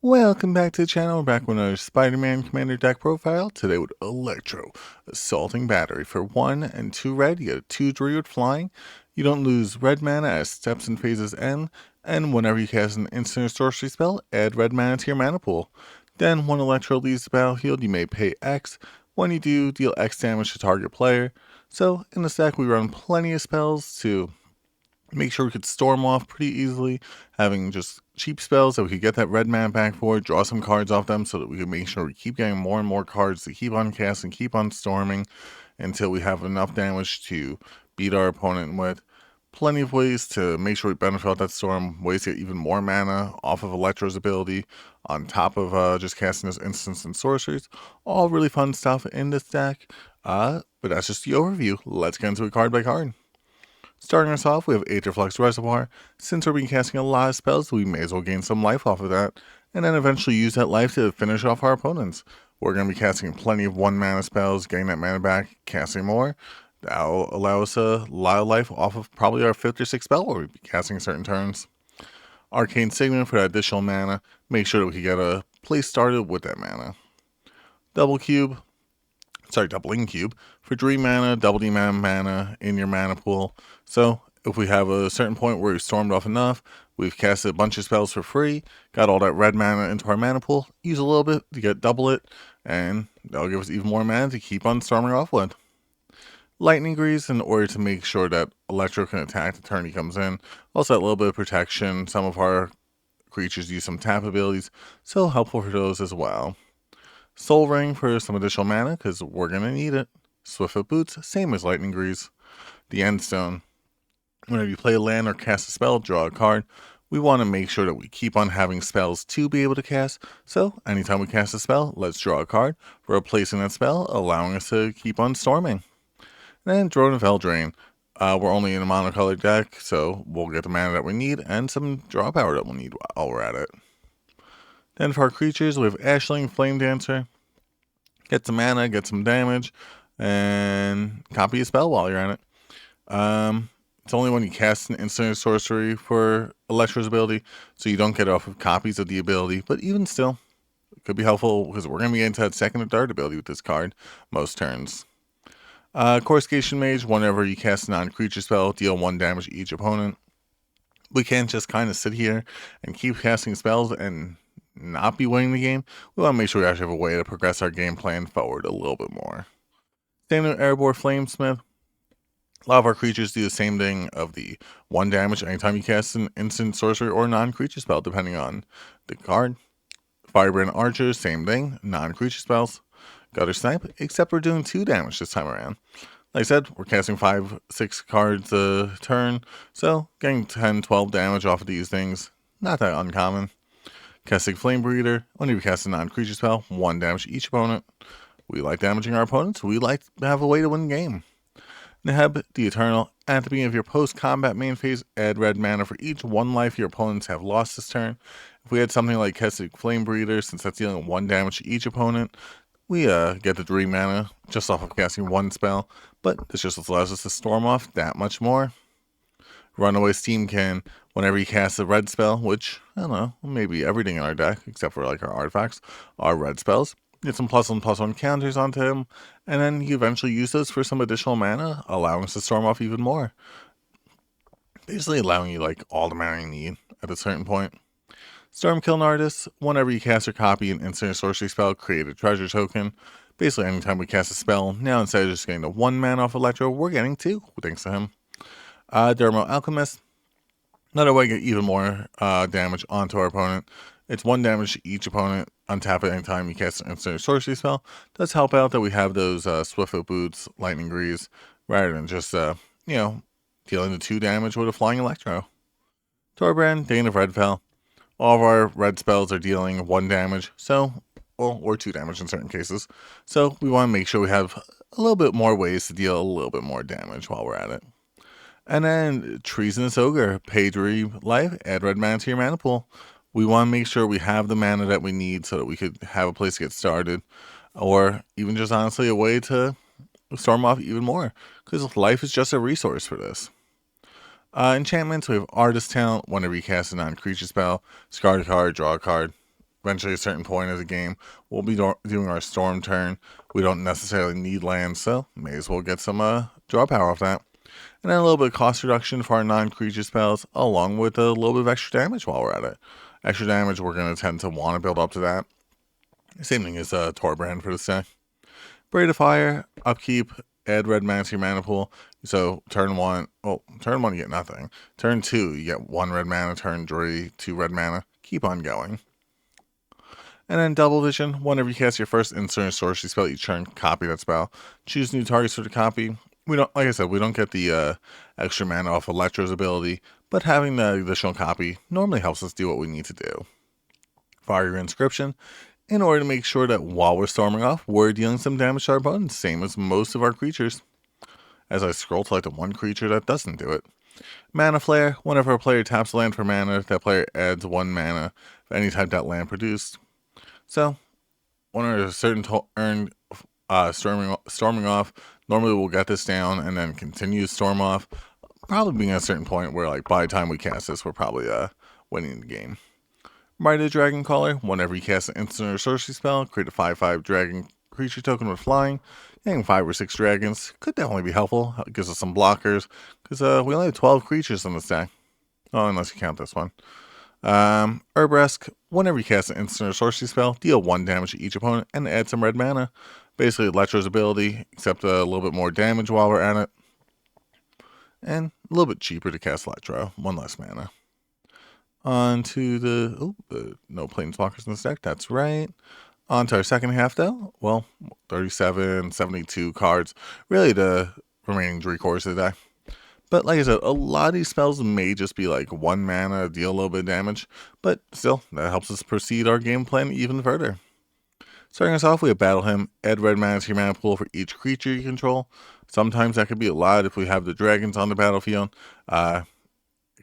Welcome back to the channel. We're back with another Spider-Man Commander deck profile. Today with Electro, Assaulting Battery. For 1 and 2 red, you get a 2/3 with flying. You don't lose red mana as steps and phases end, and whenever you cast an instant or sorcery spell, add red mana to your mana pool. Then, when Electro leaves the battlefield, you may pay X. When you do, deal X damage to target player. So, in this deck, we run plenty of spells to make sure we could storm off pretty easily, having just cheap spells that we could get that red mana back for, draw some cards off them so that we can make sure we keep getting more and more cards to keep on casting, keep on storming until we have enough damage to beat our opponent with. Plenty of ways to make sure we benefit out that storm, ways to get even more mana off of Electro's ability, on top of just casting those instants and sorceries. All really fun stuff in this deck. But that's just the overview. Let's get into it card by card. Starting us off, we have Aetherflux Reservoir. Since we're casting a lot of spells, we may as well gain some life off of that, and then eventually use that life to finish off our opponents. We're going to be casting plenty of 1 mana spells, getting that mana back, casting more. That'll allow us a lot of life off of probably our 5th or 6th spell where we'll be casting certain turns. Arcane Signet for that additional mana. Make sure that we can get a place started with that mana. Double Doubling Cube for 3 mana, double the amount of mana in your mana pool. So if we have a certain point where we've stormed off enough, we've casted a bunch of spells for free, got all that red mana into our mana pool, use a little bit to get double it, and that'll give us even more mana to keep on storming off with. Lightning Grease in order to make sure that Electro can attack the turn he comes in. Also a little bit of protection. Some of our creatures use some tap abilities, so helpful for those as well. Soul Ring for some additional mana, because we're going to need it. Swiftfoot Boots, same as Lightning Grease. The Endstone. Whenever you play a land or cast a spell, draw a card. We want to make sure that we keep on having spells to be able to cast. So, anytime we cast a spell, let's draw a card, replacing that spell, allowing us to keep on storming. And Drone of Eldraine. We're only in a monocolored deck, so we'll get the mana that we need and some draw power that we'll need while we're at it. Then for our creatures, we have Ashling, Flame Dancer. Get some mana, get some damage, and copy a spell while you're at it. It's only when you cast an instant sorcery for Electro's ability, so you don't get off of copies of the ability, but even still, it could be helpful because we're going to be getting to that second or third ability with this card most turns. Coruscation Mage, whenever you cast a non-creature spell, deal 1 damage to each opponent. We can't just kind of sit here and keep casting spells and not be winning the game. We want to make sure we actually have a way to progress our game plan forward a little bit more. Standard Airborne Flamesmith. A lot of our creatures do the same thing of the 1 damage anytime you cast an instant sorcery or non-creature spell, depending on the card. Firebrand Archer, same thing, non-creature spells. Gutter Snipe, except we're doing 2 damage this time around. Like I said, we're casting 5-6 cards a turn, so getting 10-12 damage off of these things, not that uncommon. Casting Flame Breeder, whenever you cast a non-creature spell, 1 damage to each opponent. We like damaging our opponents, we like to have a way to win the game. Neheb, the Eternal, at the beginning of your post-combat main phase, add red mana for each 1 life your opponents have lost this turn. If we had something like casting Flame Breeder, since that's dealing 1 damage to each opponent, we get the 3 mana just off of casting 1 spell, but this just allows us to storm off that much more. Runaway Steamcan, whenever you cast a red spell, which, I don't know, maybe everything in our deck, except for like our artifacts, are red spells. Get some +1/+1 counters onto him, and then you eventually use those for some additional mana, allowing us to storm off even more. Basically allowing you like all the mana you need at a certain point. Stormkiln Artist, whenever you cast or copy an instant or sorcery spell, create a treasure token. Basically anytime we cast a spell, now instead of just getting the 1 mana off Electro, we're getting 2, thanks to him. Dermo Alchemist, another way to get even more damage onto our opponent. It's 1 damage to each opponent, untap it anytime you cast an instant or sorcery spell. Does help out that we have those Swiftfoot Boots, Lightning Grease, rather than just, dealing the 2 damage with a Flying Electro. Torbrand, Dane of Redfell. All of our red spells are dealing 1 damage, or 2 damage in certain cases. So we want to make sure we have a little bit more ways to deal a little bit more damage while we're at it. And then Treasonous Ogre, pay 3 life, add red mana to your mana pool. We want to make sure we have the mana that we need so that we could have a place to get started, or even just honestly a way to storm off even more, because life is just a resource for this. Enchantments, we have Artist Talent. Whenever you cast a non-creature spell, discard a card, draw a card. eventually a certain point of the game, we'll be doing our storm turn. We don't necessarily need land, so may as well get some draw power off that. And then a little bit of cost reduction for our non-creature spells, along with a little bit of extra damage while we're at it. Extra damage, we're going to tend to want to build up to that. Same thing as Torbrand for the deck. Braid of Fire, upkeep, add red mana to your mana pool. So turn 1, turn 1 you get nothing. Turn 2 you get 1 red mana, turn 3 2 red mana. Keep on going. And then Double Vision, whenever you cast your first instant or sorcery spell each turn, copy that spell. Choose new targets for the copy. We don't, like I said, we don't get the extra mana off Electro's ability, but having the additional copy normally helps us do what we need to do. Fire your Inscription, in order to make sure that while we're storming off, we're dealing some damage to our opponents, same as most of our creatures. As I scroll to like the one creature that doesn't do it. Mana Flare, whenever a player taps land for mana, that player adds 1 mana for any type that land produced. So, when a certain turn storming off, normally we'll get this down and then continue to storm off, probably being at a certain point where like by the time we cast this, we're probably winning the game. Mighty Dragon Caller, whenever you cast an instant or sorcery spell, create a 5/5 dragon creature token with flying. Getting 5 or 6 dragons could definitely be helpful. It gives us some blockers, because we only have 12 creatures in this deck. Oh, unless you count this one. Herb-esque, whenever you cast an instant or sorcery spell, deal 1 damage to each opponent and add some red mana. Basically Electro's ability, except a little bit more damage while we're at it. And a little bit cheaper to cast Electro, 1 less mana. On to the no planeswalkers in this deck, that's right. On to our second half though. Well, 37, 72 cards. Really the remaining 3/4 of the deck. But like I said, a lot of these spells may just be like 1 mana, deal a little bit of damage. But still, that helps us proceed our game plan even further. Starting us off, we have Battle Hymn. Add red mana to your mana pool for each creature you control. Sometimes that could be a lot if we have the dragons on the battlefield. It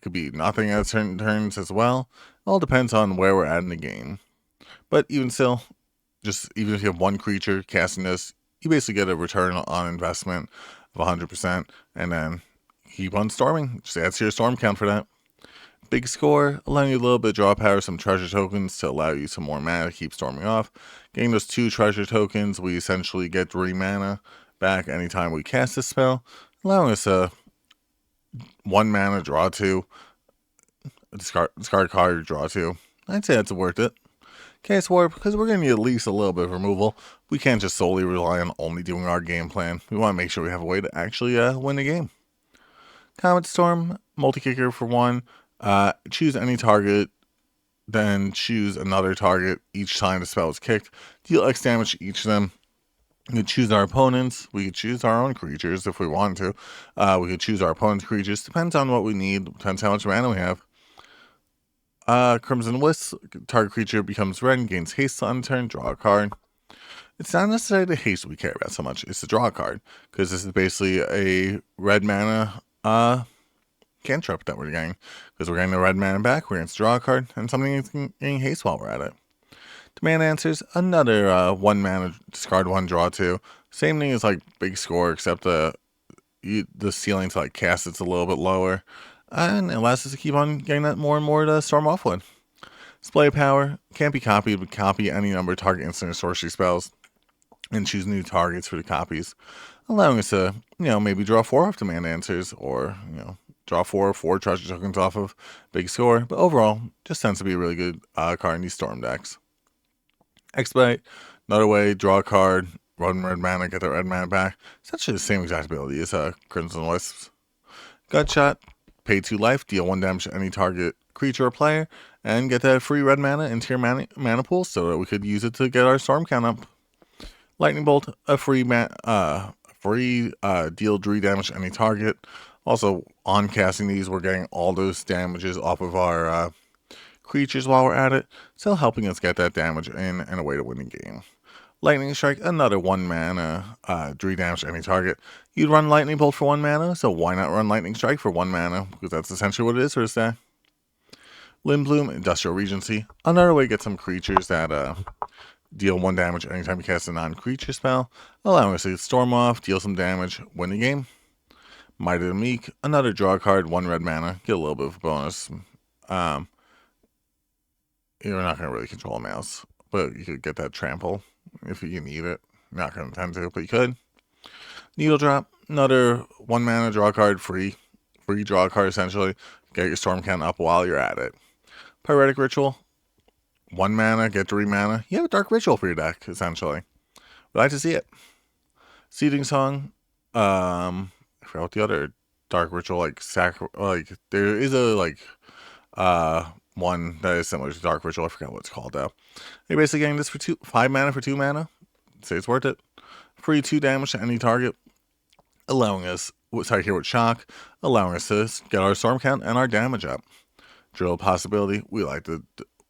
could be nothing at certain turns as well. It all depends on where we're at in the game. But even still, even if you have 1 creature casting this, you basically get a return on investment of 100%, and then keep on storming. Just add to your storm count for that. Big score, allowing you a little bit of draw power, some treasure tokens to allow you some more mana to keep storming off. Getting those 2 treasure tokens, we essentially get 3 mana back anytime we cast this spell, allowing us a 1 mana, draw 2, discard card, draw 2. I'd say that's worth it. Chaos Warp, because we're going to need at least a little bit of removal. We can't just solely rely on only doing our game plan. We want to make sure we have a way to actually win the game. Comet Storm, multi-kicker for 1. Choose any target, then choose another target each time the spell is kicked. Deal X damage to each of them. We could choose our opponents. We could choose our own creatures if we want to. We could choose our opponent's creatures. Depends on what we need. Depends how much mana we have. Crimson Wisp. Target creature becomes red and gains haste on turn. Draw a card. It's not necessarily the haste we care about so much. It's the draw card. Because this is basically a red mana cantrip that we're getting. Because we're getting the red mana back. We're going to draw a card. And something is getting haste while we're at it. Demand Answers, another 1 mana, discard 1, draw 2. Same thing as like Big Score, except the ceiling to like cast it's a little bit lower. And it allows us to keep on getting that more and more to storm off with. Display Power, can't be copied, but copy any number of target instant or sorcery spells. And choose new targets for the copies. Allowing us to, maybe draw 4 off Demand Answers, or, draw 4 treasure tokens off of Big Score. But overall, just tends to be a really good card in these storm decks. Expedite, another way, draw a card, run red mana, get that red mana back. It's actually the same exact ability as Crimson Wisps. Gutshot, pay 2 life, deal 1 damage to any target creature or player, and get that free red mana into your mana pool so that we could use it to get our storm count up. Lightning Bolt, a free deal 3 damage to any target. Also, on casting these, we're getting all those damages off of our creatures while we're at it, still helping us get that damage in and a way to win the game. Lightning Strike, another 1 mana, 3 damage to any target. You'd run Lightning Bolt for 1 mana, so why not run Lightning Strike for 1 mana, because that's essentially what it is for this deck. Lindbloom, Industrial Regency, another way to get some creatures that deal 1 damage anytime you cast a non-creature spell, allowing us to storm off, deal some damage, win the game. Might of the Meek, another draw card, 1 red mana, get a little bit of a bonus. You're not going to really control a mouse, but you could get that trample if you need it. Not going to intend to, but you could. Needle Drop, another 1 mana draw card, free draw card essentially. Get your storm count up while you're at it. Pyretic Ritual, 1 mana, get 3 mana. You have a Dark Ritual for your deck essentially. Would like to see it. Seeding Song, I forgot what the other Dark Ritual there is a one that is similar to Dark Ritual. I forgot what it's called though. You're basically getting this for 5 mana for 2 mana. Say it's worth it. Free 2 damage to any target, allowing us, here with Shock, allowing us to get our storm count and our damage up. Drill Possibility, we like to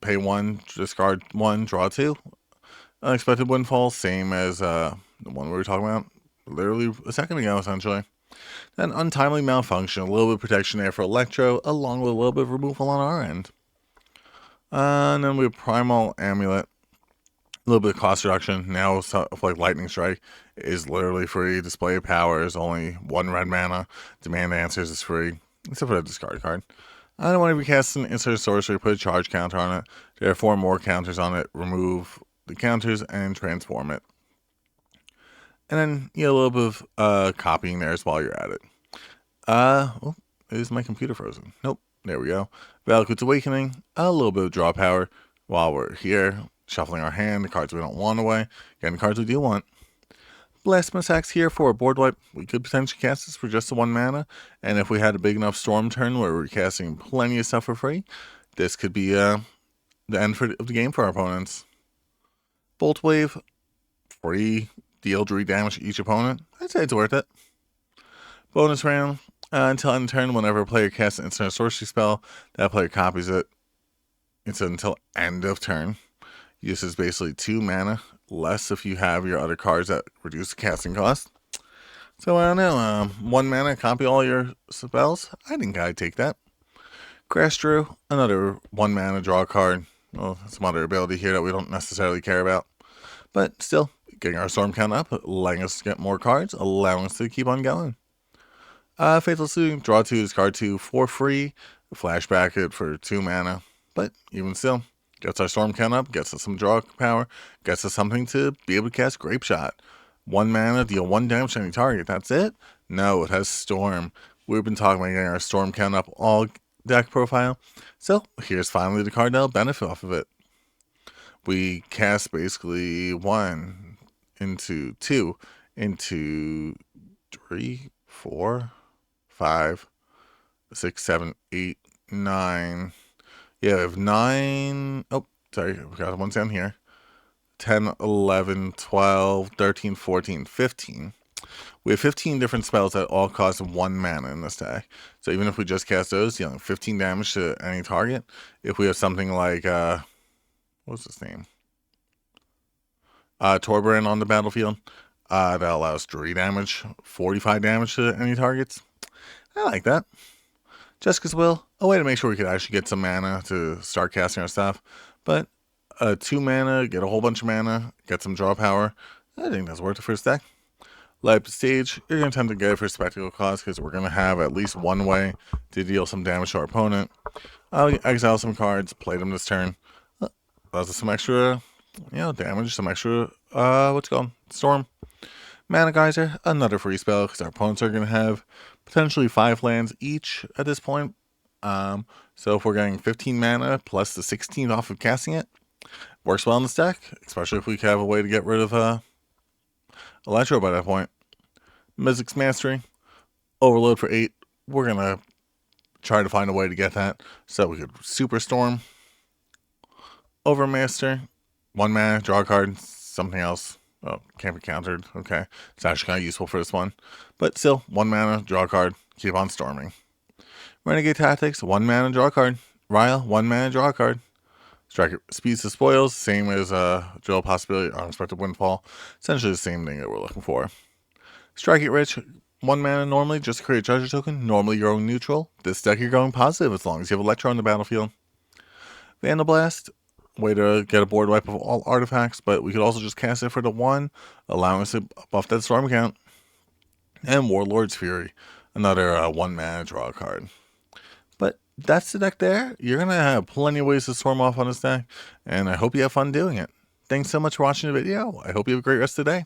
pay 1, discard 1, draw 2. Unexpected Windfall, same as the one we were talking about literally a second ago, essentially. Then Untimely Malfunction, a little bit of protection there for Electro, along with a little bit of removal on our end. And then we have Primal Amulet, a little bit of cost reduction. Now, stuff like Lightning Strike is literally free. Display of Power is only 1 red mana. Demand Answers is free, except for the discard card. I don't want to recast an insert sorcery, put a charge counter on it. There are 4 more counters on it. Remove the counters and transform it. And then you get a little bit of copying there as while you're at it. Is my computer frozen? Nope. There we go. Valakut's Awakening, a little bit of draw power while we're here. Shuffling our hand, the cards we don't want away, getting the cards we do want. Blasphemous Axe here for a board wipe. We could potentially cast this for just the 1 mana, and if we had a big enough storm turn where we're casting plenty of stuff for free, this could be the end of the game for our opponents. Bolt Wave, free, deal 3 damage to each opponent. I'd say it's worth it. Bonus round, until end turn, whenever a player casts an instant sorcery spell, that player copies it. It's until end of turn. Uses basically 2 mana less if you have your other cards that reduce the casting cost. So I don't know, 1 mana, copy all your spells? I think I'd take that. Crash Drew, another 1 mana draw card. Well, some other ability here that we don't necessarily care about. But still, getting our storm count up, letting us get more cards, allowing us to keep on going. Fatal Suiting, draw 2, discard 2 for free. Flashback it for 2 mana. But even still, gets our storm count up, gets us some draw power, gets us something to be able to cast Grape Shot. 1 mana, deal 1 damage to any target. That's it? No, it has Storm. We've been talking about getting our storm count up all deck profile. So here's finally the card that'll benefit off of it. We cast basically 1 into 2 into 3, 4, 5, 6, 7, 8, 9. Yeah, we have 9. Oh, sorry, we got ones down here. 10, 11, 12, 13, 14, 15. We have 15 different spells that all cost 1 mana in this deck. So even if we just cast those, dealing 15 damage to any target. If we have something like, what's his name? Torbrand on the battlefield, that allows 3 damage, 45 damage to any targets. I like that. Jessica's Will, a way to make sure we could actually get some mana to start casting our stuff. But 2 mana, get a whole bunch of mana, get some draw power. I think that's worth it for this deck. Light Up the Stage, you're going to attempt to get it for spectacle cost because we're going to have at least one way to deal some damage to our opponent. I'll exile some cards, play them this turn. Allows us some extra, damage, some extra, Storm. Mana Geyser, another free spell because our opponents are going to have potentially 5 lands each at this point. So if we're getting 15 mana plus the 16 off of casting it, works well in this deck, especially if we have a way to get rid of Electro by that point. Mizzix's Mastery, Overload for 8. We're going to try to find a way to get that so we could Superstorm. Overmaster, 1 mana, draw a card, something else. Oh, can't be countered. Okay. It's actually kind of useful for this one. But still, 1 mana, draw a card, keep on storming. Renegade Tactics, 1 mana, draw a card. Ryle, 1 mana, draw a card. Strike Speeds to Spoils, same as Drill Possibility, Unexpected Windfall. Essentially the same thing that we're looking for. Strike It Rich, 1 mana normally, just to create a treasure token. Normally you're going neutral. This deck you're going positive as long as you have Electro on the battlefield. Vandal Blast, way to get a board wipe of all artifacts, but we could also just cast it for the 1, allowing us to buff that storm count. And Warlord's Fury, another 1 mana draw card. But That's the deck there. You're going to have plenty of ways to swarm off on this deck, and I hope you have fun doing it. Thanks so much for watching the video. I hope you have a great rest of the day.